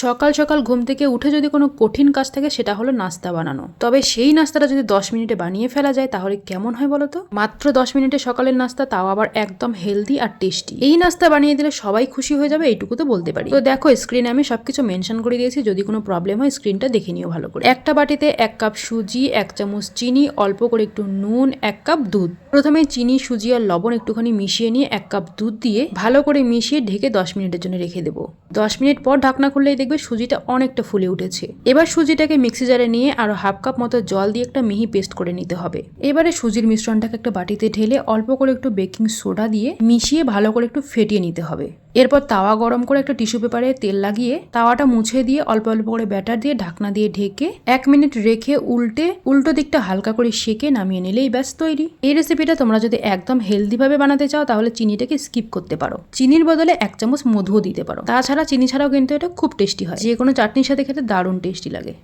সকাল সকাল ঘুম থেকে উঠে যদি কোনো কঠিন কাজ থাকে সেটা হলো নাস্তা বানানো। তবে সেই নাস্তাটা যদি 10 মিনিটে বানিয়ে ফেলা যায় তাহলে কেমন হয় বলো তো? মাত্র 10 মিনিটে সকালের নাস্তা, তাও আবার একদম হেলদি আর টেস্টি। এই নাস্তা বানিয়ে দিলে সবাই খুশি হয়ে যাবে, এইটুকু তো বলতে পারি। তো দেখো, স্ক্রিনে আমি সবকিছু মেনশন করে দিয়েছি, যদি কোনো প্রবলেম হয় স্ক্রিনটা দেখে নিও ভালো করে। একটা বাটিতে 1 কাপ সুজি, 1 চামচ চিনি, অল্প করে একটু নুন, 1 কাপ দুধ। প্রথমে চিনি, সুজি আর লবণ একটুখানি মিশিয়ে নিয়ে 1 কাপ দুধ দিয়ে ভালো করে মিশিয়ে ঢেকে 10 মিনিটের জন্য রেখে দেবো। 10 মিনিট পর ঢাকনা খুললেই দেখবে সুজিটা অনেকটা ফুলে উঠেছে। এবার সুজিটাকে মিক্সি জারে নিয়ে আরো হাফ কাপ মতো জল দিয়ে একটা মিহি পেস্ট করে নিতে হবে। এবারে সুজির মিশ্রণটাকে একটা বাটিতে ঢেলে অল্প করে একটু বেকিং সোডা দিয়ে মিশিয়ে ভালো করে একটু ফেটিয়ে নিতে হবে। এরপর তাওয়া গরম করে একটা টিস্যু পেপারে তেল লাগিয়ে তাওয়াটা মুছে দিয়ে অল্প অল্প করে ব্যাটার দিয়ে ঢাকনা দিয়ে ঢেকে 1 মিনিট রেখে উল্টো দিকটা হালকা করে সেকে নামিয়ে নিলেই ব্যাস তৈরি। এই রেসিপিটা তোমরা যদি একদম হেলদি ভাবে বানাতে চাও তাহলে চিনিটাকে স্কিপ করতে পারো। চিনির বদলে 1 চামচ মধুও দিতে পারো। তাছাড়া চিনি ছাড়াও কিন্তু এটা খুব টেস্টি হয়, যে কোনো চাটনির সাথে খেতে দারুণ টেস্টি লাগে।